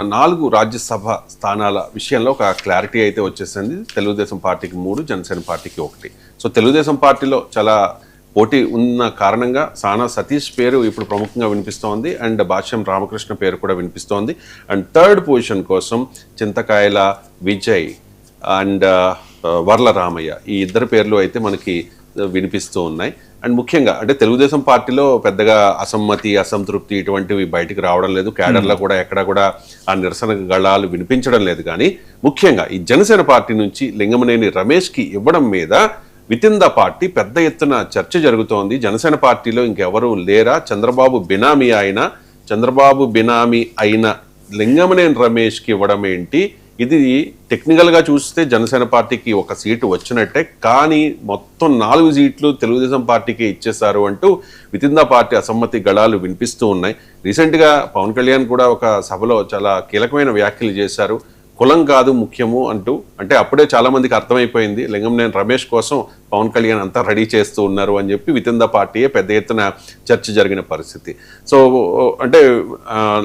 4 రాజ్యసభ స్థానాల విషయంలో ఒక క్లారిటీ అయితే వచ్చేసింది. తెలుగుదేశం పార్టీకి 3, జనసేన పార్టీకి 1. సో తెలుగుదేశం పార్టీలో చాలా పోటీ ఉన్న కారణంగా సానా సతీష్ పేరు ఇప్పుడు ప్రముఖంగా వినిపిస్తోంది అండ్ భాష్యం రామకృష్ణ పేరు కూడా వినిపిస్తోంది. అండ్ థర్డ్ పొజిషన్ కోసం చింతకాయల విజయ్ అండ్ వర్ల రామయ్య ఈ ఇద్దరు పేర్లు అయితే మనకి వినిపిస్తూ ఉన్నాయి. అండ్ ముఖ్యంగా అంటే తెలుగుదేశం పార్టీలో పెద్దగా అసమ్మతి అసంతృప్తి ఇటువంటివి బయటికి రావడం లేదు. క్యాడర్లో కూడా ఎక్కడ కూడా ఆ నిరసన గళాలు వినిపించడం లేదు. కానీ ముఖ్యంగా ఈ జనసేన పార్టీ నుంచి లింగమనేని రమేష్కి ఇవ్వడం మీద వితిన్ ద పార్టీ పెద్ద ఎత్తున చర్చ జరుగుతోంది. జనసేన పార్టీలో ఇంకెవరూ లేరా, చంద్రబాబు బినామీ అయిన లింగమనేని రమేష్కి ఇవ్వడం ఏంటి, ఇది టెక్నికల్గా చూస్తే జనసేన పార్టీకి 1 సీటు వచ్చినట్టే, కానీ మొత్తం 4 సీట్లు తెలుగుదేశం పార్టీకి ఇచ్చేశారు అంటూ వితిన్ ద పార్టీ అసమ్మతి గళాలు వినిపిస్తూ ఉన్నాయి. రీసెంట్గా పవన్ కళ్యాణ్ కూడా ఒక సభలో చాలా కీలకమైన వ్యాఖ్యలు చేశారు. కులం కాదు ముఖ్యము అంటూ, అంటే అప్పుడే చాలా మందికి అర్థమైపోయింది లింగమనేని రమేష్ కోసం పవన్ కళ్యాణ్ అంతా రెడీ చేస్తూ ఉన్నారు అని చెప్పి వితిన్ ద పార్టీయే పెద్ద ఎత్తున చర్చ జరిగిన పరిస్థితి. సో అంటే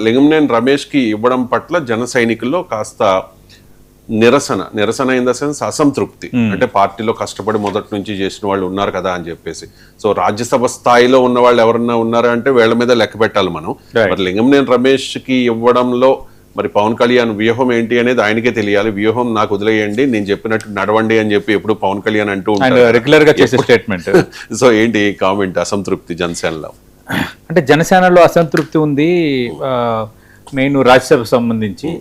లింగమనేని రమేష్కి ఇవ్వడం పట్ల జన సైనికుల్లో కాస్త నిరసన ఇన్ ద సెన్స్ అసంతృప్తి. అంటే పార్టీలో కష్టపడి మొదటి నుంచి చేసిన వాళ్ళు ఉన్నారు కదా అని చెప్పేసి. సో రాజ్యసభ స్థాయిలో ఉన్న వాళ్ళు ఎవరన్నా ఉన్నారా అంటే వీళ్ళ మీద లెక్క పెట్టాలి మనం. మరి లింగమనేని రమేష్కి ఇవ్వడంలో మరి పవన్ కళ్యాణ్ వ్యూహం ఏంటి అనేది ఆయనకే తెలియాలి. వ్యూహం నాకు వదిలేయండి, నేను చెప్పినట్టు నడవండి అని చెప్పి ఎప్పుడు పవన్ కళ్యాణ్ అంటూ ఉంటారు రెగ్యులర్ గా చేసే స్టేట్మెంట్. సో ఏంటి కామెంట్ అసంతృప్తి జనసేనలో? అంటే జనసేనలో అసంతృప్తి ఉంది. మెయిన్ రాజ్యసభకు సంబంధించి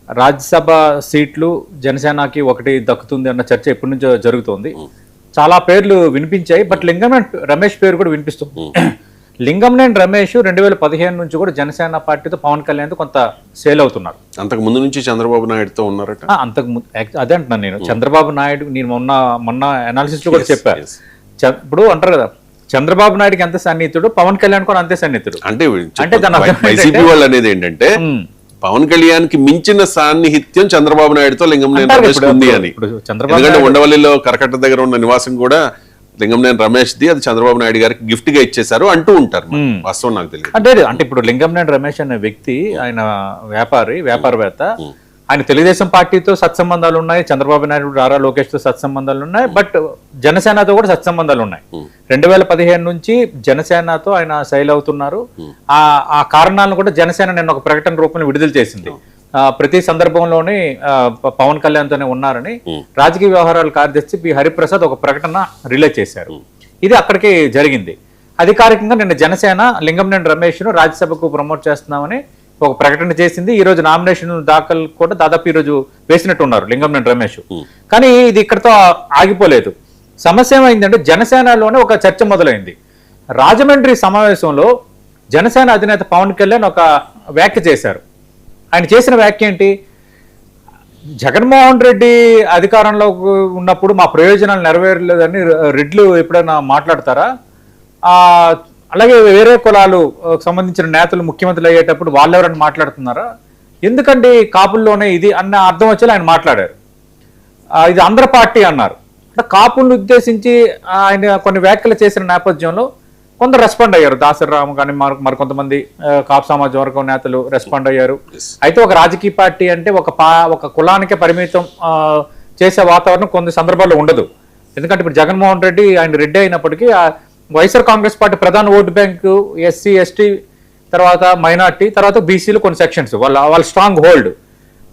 రాజ్యసభ సీట్లు జనసేనకి 1 దక్కుతుంది అన్న చర్చ ఎప్పటి నుంచో జరుగుతోంది. చాలా పేర్లు వినిపించాయి, బట్ లింగమనేని రమేష్ పేరు కూడా వినిపిస్తుంది. లింగమనేని రమేష్ 2015 నుంచి కూడా జనసేన పార్టీతో పవన్ కళ్యాణ్తో కొంత సేల్ అవుతున్నారు. అంతకు ముందు నుంచి చంద్రబాబు నాయుడుతో ఉన్నారట. అంతకు ముందు అదే అంటున్నాను నేను. చంద్రబాబు నాయుడు నేను మొన్న అనాలిసిస్ లో కూడా చెప్పాను. ఇప్పుడు అంటారు కదా, చంద్రబాబు నాయుడుకి ఎంత సన్నిహితుడు, పవన్ కళ్యాణ్ కూడా అంతే సన్నిహితుడు. అంటే వైసీపీ వాళ్ళు అనేది ఏంటంటే పవన్ కళ్యాణ్ కి మించిన సాన్నిహిత్యం చంద్రబాబు నాయుడుతో లింగమనేని రమేష్ ఉంది అని. ఎందుకంటే ఉండవల్లిలో కరకట్ట దగ్గర ఉన్న నివాసం కూడా లింగమనేని రమేష్ ది, అది చంద్రబాబు నాయుడు గారికి గిఫ్ట్ గా ఇచ్చేశారు అంటూ ఉంటారు. వాస్తవం నాకు తెలియదు. అంటే ఇప్పుడు లింగమనేని రమేష్ అనే వ్యక్తి, ఆయన వ్యాపారవేత్త, ఆయన తెలుగుదేశం పార్టీతో సత్సంబంధాలు ఉన్నాయి, చంద్రబాబు నాయుడు నారా లోకేష్ తో సత్సంబంధాలు ఉన్నాయి, బట్ జనసేనతో కూడా సత్సంబంధాలు ఉన్నాయి. 2015 నుంచి జనసేనతో ఆయన శైలి అవుతున్నారు. ఆ కారణాలను కూడా జనసేన నిన్న ఒక ప్రకటన రూపంలో విడుదల చేసింది. ప్రతి సందర్భంలోనే పవన్ కళ్యాణ్ తోనే ఉన్నారని రాజకీయ వ్యవహారాల కార్యదర్శి బి హరిప్రసాద్ ఒక ప్రకటన రిలీజ్ చేశారు. ఇది అక్కడికి జరిగింది. అధికారికంగా నిన్న జనసేన లింగమనేని రమేష్ ను రాజ్యసభకు ప్రమోట్ చేస్తున్నామని ఒక ప్రకటన చేసింది. ఈ రోజు నామినేషన్ దాఖలు కూడా దాదాపు ఈ రోజు వేసినట్టున్నారు లింగమనేని రమేష్. కానీ ఇది ఇక్కడతో ఆగిపోలేదు. సమస్య ఏమైందంటే జనసేనలోనే ఒక చర్చ మొదలైంది. రాజమండ్రి సమావేశంలో జనసేన అధినేత పవన్ కళ్యాణ్ ఒక వ్యాఖ్య చేశారు. ఆయన చేసిన వ్యాఖ్య ఏంటి, జగన్మోహన్ రెడ్డి అధికారంలో ఉన్నప్పుడు మా ప్రయోజనాలు నెరవేరలేదని రెడ్లు ఎప్పుడైనా మాట్లాడతారా, అలాగే వేరే కులాలు సంబంధించిన నేతలు ముఖ్యమంత్రులు అయ్యేటప్పుడు వాళ్ళు ఎవరైనా మాట్లాడుతున్నారా, ఎందుకంటే కాపుల్లోనే ఇది అన్న అర్థం వచ్చేలా ఆయన మాట్లాడారు. ఇది ఆంధ్ర పార్టీ అన్నారు. అంటే కాపులను ఉద్దేశించి ఆయన కొన్ని వ్యాఖ్యలు చేసిన నేపథ్యంలో కొందరు రెస్పాండ్ అయ్యారు. దాసరాము కానీ మరికొంతమంది కాపు సమాజం వర్గం నేతలు రెస్పాండ్ అయ్యారు. అయితే ఒక రాజకీయ పార్టీ అంటే ఒక కులానికే పరిమితం చేసే వాతావరణం కొన్ని సందర్భాల్లో ఉండదు. ఎందుకంటే ఇప్పుడు జగన్మోహన్ రెడ్డి ఆయన రెడ్డి అయినప్పటికీ వైఎస్ఆర్ కాంగ్రెస్ పార్టీ ప్రధాన ఓటు బ్యాంకు ఎస్సీ ఎస్టీ, తర్వాత మైనార్టీ, తర్వాత బీసీలు కొన్ని సెక్షన్స్ వాళ్ళ స్ట్రాంగ్ హోల్డ్.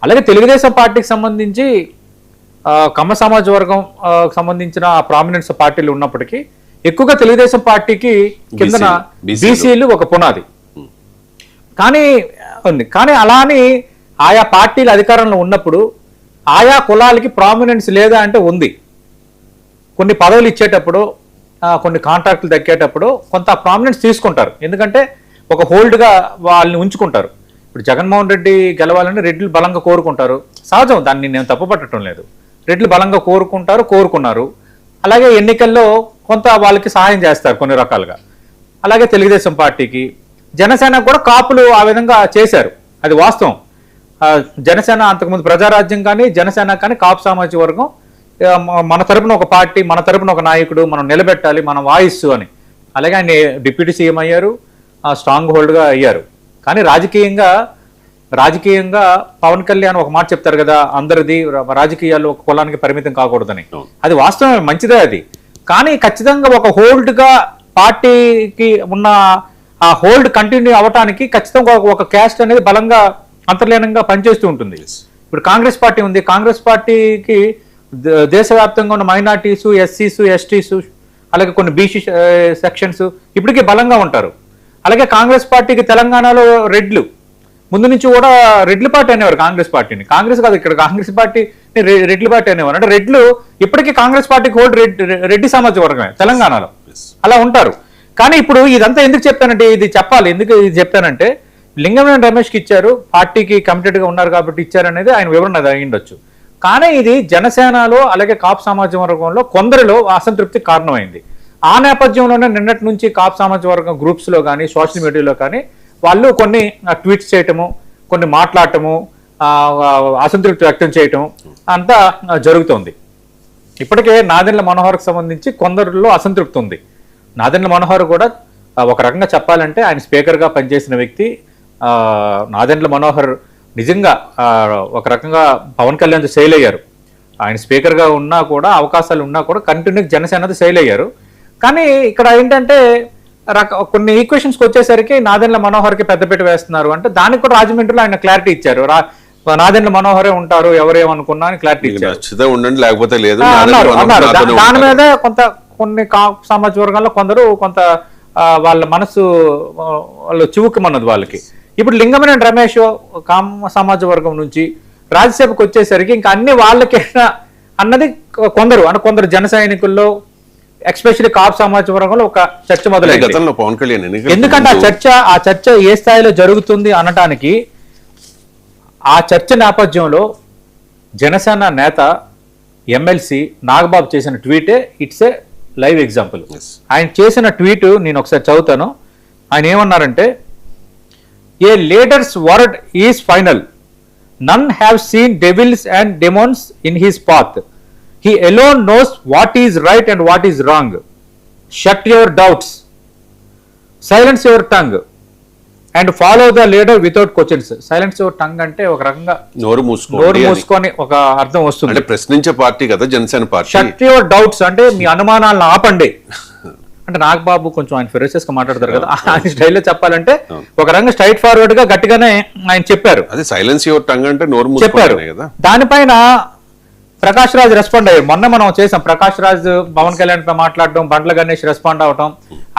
అలాగే తెలుగుదేశం పార్టీకి సంబంధించి కమ్మ సమాజ వర్గం సంబంధించిన ప్రామినెన్స్ పార్టీలు ఉన్నప్పటికీ ఎక్కువగా తెలుగుదేశం పార్టీకి కిందన బీసీలు ఒక పునాది. కానీ అలానే ఆయా పార్టీలు అధికారంలో ఉన్నప్పుడు ఆయా కులాలకి ప్రామినెన్స్ లేదా అంటే ఉంది. కొన్ని పదవులు ఇచ్చేటప్పుడు, కొన్ని కాంట్రాక్టులు దక్కేటప్పుడు కొంత ప్రామినెన్స్ తీసుకుంటారు. ఎందుకంటే ఒక హోల్డ్గా వాళ్ళని ఉంచుకుంటారు. ఇప్పుడు జగన్మోహన్ రెడ్డి గెలవాలని రెడ్లు బలంగా కోరుకుంటారు. సహజం, దాన్ని నేను తప్పుపట్టడం లేదు. రెడ్లు బలంగా కోరుకున్నారు. అలాగే ఎన్నికల్లో కొంత వాళ్ళకి సహాయం చేస్తారు కొన్ని రకాలుగా. అలాగే తెలుగుదేశం పార్టీకి, జనసేన కూడా కాపులు ఆ విధంగా చేశారు, అది వాస్తవం. జనసేన అంతకుముందు ప్రజారాజ్యం కానీ జనసేన కానీ కాపు సామాజిక వర్గం మన తరపున ఒక పార్టీ, మన తరపున ఒక నాయకుడు మనం నిలబెట్టాలి, మన వాయిస్ అని. అలాగే ఆయన డిప్యూటీ సీఎం అయ్యారు, స్ట్రాంగ్ హోల్డ్గా అయ్యారు. కానీ రాజకీయంగా రాజకీయంగా పవన్ కళ్యాణ్ ఒక మాట చెప్తారు కదా, అందరిది రాజకీయాలు ఒక కులానికి పరిమితం కాకూడదని. అది వాస్తవమే, మంచిదే అది. కానీ ఖచ్చితంగా ఒక హోల్డ్గా పార్టీకి ఉన్న ఆ హోల్డ్ కంటిన్యూ అవ్వటానికి ఖచ్చితంగా ఒక క్యాస్ట్ అనేది బలంగా అంతర్లీనంగా పనిచేస్తూ ఉంటుంది. ఇప్పుడు కాంగ్రెస్ పార్టీ ఉంది, కాంగ్రెస్ పార్టీకి దేశవ్యాప్తంగా ఉన్న మైనార్టీసు, ఎస్సీస్, ఎస్టీసు, అలాగే కొన్ని బీసీ సెక్షన్స్ ఇప్పటికీ బలంగా ఉంటారు. అలాగే కాంగ్రెస్ పార్టీకి తెలంగాణలో రెడ్లు ముందు నుంచి కూడా రెడ్ల పార్టీ అనేవారు కాంగ్రెస్ పార్టీని. కాంగ్రెస్ కాదు, ఇక్కడ కాంగ్రెస్ పార్టీని రెడ్ల పార్టీ అనేవారు. అంటే రెడ్లు ఇప్పటికీ కాంగ్రెస్ పార్టీకి హోల్డ్ రెడ్డి సామాజిక వర్గమే తెలంగాణలో, అలా ఉంటారు. కానీ ఇప్పుడు ఇదంతా ఎందుకు చెప్తానంటే, ఇది చెప్పాలి ఎందుకు ఇది చెప్తానంటే, లింగమనేని రమేష్కి ఇచ్చారు, పార్టీకి కమిటెడ్గా ఉన్నారు కాబట్టి ఇచ్చారనేది ఆయన వివరణ అయ్యిండొచ్చు. కానీ ఇది జనసేనలో అలాగే కాపు సామాజిక వర్గంలో కొందరిలో అసంతృప్తికి కారణమైంది. ఆ నేపథ్యంలోనే నిన్నటి నుంచి కాపు సామాజిక వర్గం గ్రూప్స్లో కానీ సోషల్ మీడియాలో కానీ వాళ్ళు కొన్ని ట్వీట్స్ చేయటము, కొన్ని మాట్లాడటము, అసంతృప్తి వ్యక్తం చేయటం అంతా జరుగుతోంది. ఇప్పటికే నాదెండ్ల మనోహర్కి సంబంధించి కొందరిలో అసంతృప్తి ఉంది. నాదెండ్ల మనోహర్ కూడా ఒక రకంగా చెప్పాలంటే ఆయన స్పీకర్గా పనిచేసిన వ్యక్తి. నాదెండ్ల మనోహర్ నిజంగా ఒక రకంగా పవన్ కళ్యాణ్ శైలి అయ్యారు. ఆయన స్పీకర్గా ఉన్నా కూడా, అవకాశాలు ఉన్నా కూడా కంటిన్యూ జనసేనది శైలి అయ్యారు. కానీ ఇక్కడ ఏంటంటే కొన్ని ఈక్వేషన్స్కి వచ్చేసరికి నాదెండ్ల మనోహర్కి పెద్దపీట వేస్తున్నారు. అంటే దానికి కూడా రాజమండ్రిలో ఆయన క్లారిటీ ఇచ్చారు, నాదెండ్ల మనోహరే ఉంటారు ఎవరేమనుకున్నా అని క్లారిటీ ఇచ్చారు. ఉండండి లేకపోతే లేదు అన్నారు. దాని మీద కొన్ని సామాజిక వర్గాల్లో కొందరు కొంత వాళ్ళ మనసు వాళ్ళు చివుకుమన్నది వాళ్ళకి. ఇప్పుడు లింగమనేని రమేష్ కామ సమాజ వర్గం నుంచి రాజ్యసభకు వచ్చేసరికి ఇంకా అన్ని వాళ్ళకేనా అన్నది కొందరు జన సైనికుల్లో ఎక్స్పెషల్లీ కాపు సమాజ వర్గంలో ఒక చర్చ మొదలైంది. ఎందుకంటే ఆ చర్చ ఏ స్థాయిలో జరుగుతుంది అనటానికి ఆ చర్చ నేపథ్యంలో జనసేన నేత ఎమ్మెల్సీ నాగబాబు చేసిన ట్వీటే ఇట్స్ ఏ లైవ్ ఎగ్జాంపుల్. ఆయన చేసిన ట్వీట్ నేను ఒకసారి చదువుతాను. ఆయన ఏమన్నారంటే, a leader's word is final, none have seen devils and demons in his path, he alone knows what is right and what is wrong, shut your doubts, silence your tongue and follow the leader without questions. Silence your tongue అంటే ఒక రకంగా నోరు మూసుకొని ఒక అర్థం వస్తుంది. అంటే ప్రశ్నించే పార్టీ కదా Janasena party. shut your doubts అంటే మీ అనుమానాలను ఆపండి. అంటే నాగబాబు కొంచెం ఆయన ఫెరోసియస్ గా మాట్లాడతారు కదా, ఆయన స్టైల్లో చెప్పాలంటే ఒక రకంగా స్ట్రైట్ ఫార్వర్డ్ గా గట్టిగానే ఆయన చెప్పారు. అది సైలెన్స్ యువర్ టంగ్ అంటే నోరు చెప్పారు. దానిపైన ప్రకాష్ రాజ్ రెస్పాండ్ అయ్యారు. మొన్న మనం చేసాం, ప్రకాష్ రాజ్ పవన్ కళ్యాణ్ పై మాట్లాడడం, బండ్ల గణేష్ రెస్పాండ్ అవటం,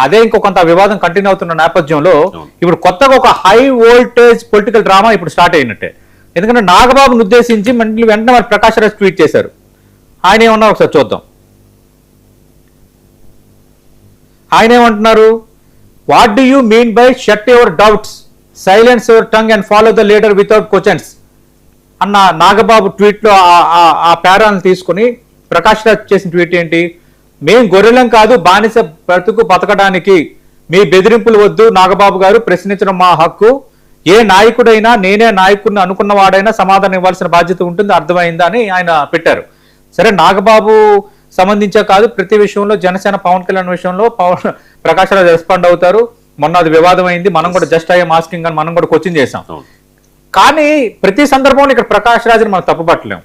అదే ఇంకో కొంత వివాదం కంటిన్యూ అవుతున్న నేపథ్యంలో ఇప్పుడు కొత్తగా ఒక హై వోల్టేజ్ పొలిటికల్ డ్రామా ఇప్పుడు స్టార్ట్ అయినట్టే. ఎందుకంటే నాగబాబును ఉద్దేశించి వెంటనే మరి ప్రకాష్ రాజ్ ట్వీట్ చేశారు. ఆయన ఏమన్నారు ఒకసారి చూద్దాం. ఆయన ఏమంటున్నారు, what do you mean by shut your doubts, silence your tongue and follow the leader without questions అన్న నాగబాబు ట్వీట్లో ఆ పేరాలను తీసుకుని ప్రకాష్ రాజ్ చేసిన ట్వీట్ ఏంటి, మేం గొర్రెలం కాదు బానిస బతకడానికి, మీ బెదిరింపులు వద్దు నాగబాబు గారు, ప్రశ్నించడం మా హక్కు, ఏ నాయకుడైనా నేనే నాయకుడిని అనుకున్నవాడైనా సమాధానం ఇవ్వాల్సిన బాధ్యత ఉంటుంది, అర్థమైందా అని ఆయన పెట్టారు. సరే, నాగబాబు సంబంధించే కాదు, ప్రతి విషయంలో జనసేన పవన్ కళ్యాణ్ విషయంలో ప్రకాష్ రాజ్ రెస్పాండ్ అవుతారు. మొన్న అది వివాదం అయింది, మనం కూడా జస్ట్ ఐఎమ్ ఆస్కింగ్ అని మనం కూడా క్వశ్చన్ చేసాం. కానీ ప్రతి సందర్భంలో ఇక్కడ ప్రకాష్ రాజ్ని మనం తప్పుపట్టలేం.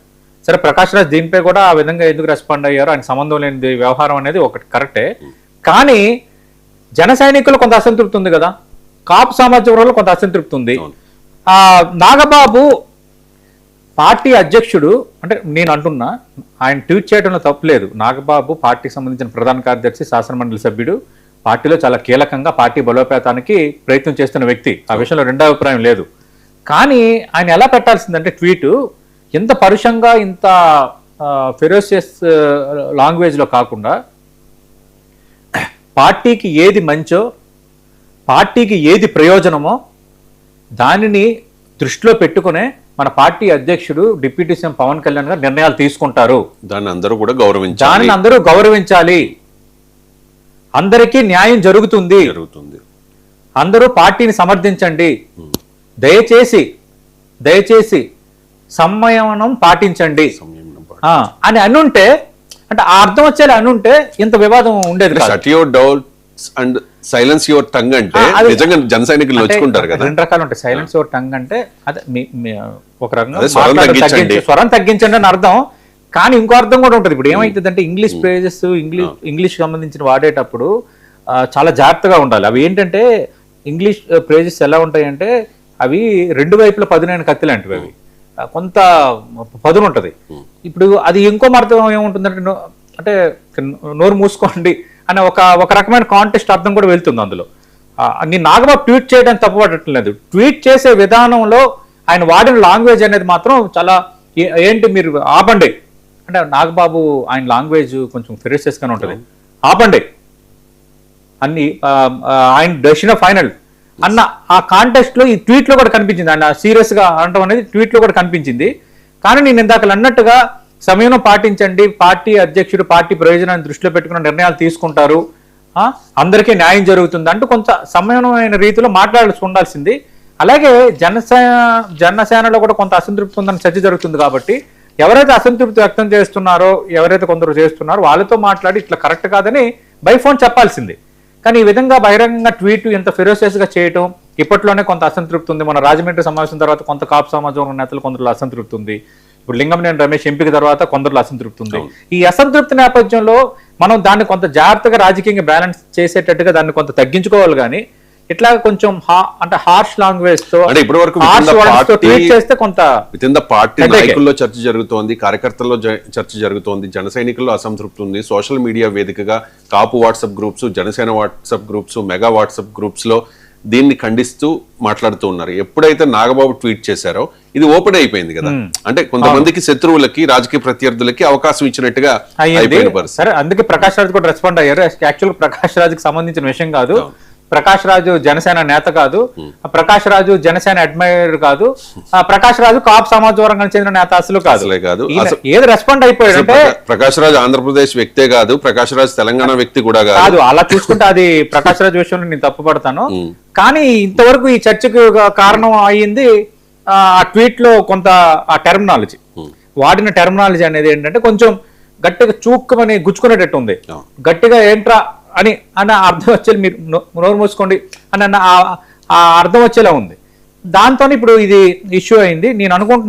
సరే, ప్రకాష్ రాజ్ దీనిపై కూడా ఆ విధంగా ఎందుకు రెస్పాండ్ అయ్యారో, ఆయన సంబంధం లేని వ్యవహారం అనేది ఒకటి కరెక్టే. కానీ జన సైనికులు కొంత అసంతృప్తి ఉంది కదా, కాపు సామాజిక వర్గంలో కొంత అసంతృప్తి ఉంది. నాగబాబు పార్టీ అధ్యక్షుడు అంటే నేను అంటున్నా, ఆయన ట్వీట్ చేయడంలో తప్పులేదు. నాగబాబు పార్టీకి సంబంధించిన ప్రధాన కార్యదర్శి, శాసనమండలి సభ్యుడు, పార్టీలో చాలా కీలకంగా పార్టీ బలోపేతానికి ప్రయత్నం చేస్తున్న వ్యక్తి, ఆ విషయంలో రెండో అభిప్రాయం లేదు. కానీ ఆయన ఎలా పెట్టాల్సిందంటే ట్వీటు ఇంత పరుషంగా, ఇంత ఫెరోసియస్ లాంగ్వేజ్లో కాకుండా, పార్టీకి ఏది మంచో, పార్టీకి ఏది ప్రయోజనమో దానిని దృష్టిలో పెట్టుకునే మన పార్టీ అధ్యక్షుడు డిప్యూటీ సీఎం పవన్ కళ్యాణ్ గారు నిర్ణయాలు తీసుకుంటారు. దాన్ని అందరూ కూడా గౌరవించాలి, దానిని అందరూ గౌరవించాలి, అందరికీ న్యాయం జరుగుతుంది, అందరూ పార్టీని సమర్థించండి, దయచేసి సంయమనం పాటించండి అని అనుంటే, అంటే ఆ అర్థం వచ్చేలా అనుంటే ఇంత వివాదం ఉండేది. Shut your doubts and silence your tongue అంటే నిజంగా జన సైనికులు నొచ్చుకుంటారు కదా. 2 రకాలు ఉంటాయి. సైలెన్స్ యువర్ టంగ్ అంటే అదే ఒక రకంగా స్వరం తగ్గించండి, స్వరం తగ్గించండి అని అర్థం. కానీ ఇంకో అర్థం కూడా ఉంటుంది. ఇప్పుడు ఏమైతుందంటే ఇంగ్లీష్ ఫ్రేజెస్ ఇంగ్లీష్ సంబంధించిన వాడేటప్పుడు చాలా జాగ్రత్తగా ఉండాలి. అవి ఏంటంటే ఇంగ్లీష్ ఫ్రేజెస్ ఎలా ఉంటాయంటే అవి 2 వైపుల పదునైన కత్తి లాంటివి. అవి కొంత పదును ఉంటుంది. ఇప్పుడు అది ఇంకో అర్థం ఏముంటుందంటే అంటే నోరు మూసుకోండి అనే ఒక రకమైన కాంటెస్ట్ అర్థం కూడా వెళ్తుంది అందులో. నేను నాగబాబు ట్వీట్ చేయడానికి తప్పుపడట్లేదు. ట్వీట్ చేసే విధానంలో ఆయన వాడిన లాంగ్వేజ్ అనేది మాత్రం చాలా ఏంటి మీరు ఆపండి అంటే నాగబాబు ఆయన లాంగ్వేజ్ కొంచెం ఫెరిషియస్గానే ఉంటుంది. ఆపండి అన్ని ఆయన డెసిషన్ ఫైనల్ అన్న ఆ కాంటెస్ట్ లో ఈ ట్వీట్ లో కూడా కనిపించింది. ఆయన సీరియస్ గా అనడం అనేది ట్వీట్ లో కూడా కనిపించింది. కానీ నేను ఇందాక అన్నట్టుగా సమయం పాటించండి, పార్టీ అధ్యక్షుడు పార్టీ ప్రయోజనాన్ని దృష్టిలో పెట్టుకున్న నిర్ణయాలు తీసుకుంటారు, అందరికీ న్యాయం జరుగుతుంది అంటూ కొంత సమయమైన రీతిలో మాట్లాడాల్సి ఉండాల్సింది. అలాగే జనసేనలో కూడా కొంత అసంతృప్తి ఉందని చర్చ జరుగుతుంది. కాబట్టి ఎవరైతే అసంతృప్తి వ్యక్తం చేస్తున్నారో, ఎవరైతే కొందరు చేస్తున్నారో వాళ్ళతో మాట్లాడి ఇట్లా కరెక్ట్ కాదని బై ఫోన్ చెప్పాల్సింది. కానీ ఈ విధంగా బహిరంగంగా ట్వీట్ ఎంత ఫెరోసియస్ గా చేయటం, ఇప్పట్లోనే కొంత అసంతృప్తి ఉంది. మన రాజమండ్రి సమావేశం తర్వాత కొంత కాపు సమాజం నేతలు కొందరు అసంతృప్తి ఉంది. ఇప్పుడు లింగంనేని రమేష్ ఎంపిక తర్వాత కొందరు అసంతృప్తి ఉంది. ఈ అసంతృప్తి నేపథ్యంలో మనం దాన్ని కొంత జాగ్రత్తగా రాజకీయంగా బ్యాలెన్స్ చేసేటట్టుగా దాన్ని కొంత తగ్గించుకోవాలి. కానీ ఇట్లా కొంచెం అంటే హార్ష్ లాంగ్వేజ్ తో అంటే ఇప్పటి వరకు చేస్తే కొంత విత్ ఇన్ ద పార్టీ నాయకుల్లో చర్చ జరుగుతోంది, కార్యకర్తల్లో చర్చ జరుగుతోంది, జన సైనికుల్లో అసంతృప్తి ఉంది. సోషల్ మీడియా వేదికగా Kapu WhatsApp groups, Janasena WhatsApp groups, mega WhatsApp groups లో దీన్ని ఖండిస్తూ మాట్లాడుతూ ఉన్నారు. ఎప్పుడైతే నాగబాబు ట్వీట్ చేశారో ఇది ఓపెన్ అయిపోయింది కదా. అంటే కొంతమందికి శత్రువులకి, రాజకీయ ప్రత్యర్థులకి అవకాశం ఇచ్చినట్టుగా అయిపోయింది. సరే, అందుకే ప్రకాష్ రాజ్ కూడా రెస్పాండ్ అయ్యారు. యాక్చువల్ ప్రకాష్ రాజ్కి సంబంధించిన విషయం కాదు. ప్రకాష్ రాజు జనసేన నేత కాదు, ప్రకాష్ రాజు జనసేన అడ్మైర్ కాదు, ప్రకాష్ రాజు కాపు సమాజ వర్గానికి చెందిన నేత అసలు కాదు. ఏది రెస్పాండ్ అయిపోయాడు అంటే ప్రకాష్ రాజు ఆంధ్రప్రదేశ్ వ్యక్తే కాదు, ప్రకాష్ రాజు తెలంగాణ వ్యక్తి కూడా కాదు. అలా చూసుకుంటే అది ప్రకాష్ రాజు విషయంలో నేను తప్పుపడతాను. కానీ ఇంతవరకు ఈ చర్చకు కారణం అయ్యింది ఆ ట్వీట్ లో కొంత ఆ టెర్మినాలజీ, వాడిన టెర్మినాలజీ అనేది ఏంటంటే కొంచెం గట్టిగా చూక్కుమని గుచ్చుకునేటట్టు ఉంది. గట్టిగా ఏంట్రా అని అర్థం వచ్చేది, మీరు నోరు మూసుకోండి అని ఆ అర్థం వచ్చేలా ఉంది. దాంతో ఇప్పుడు ఇది ఇష్యూ అయింది. నేను అనుకుంటున్నాను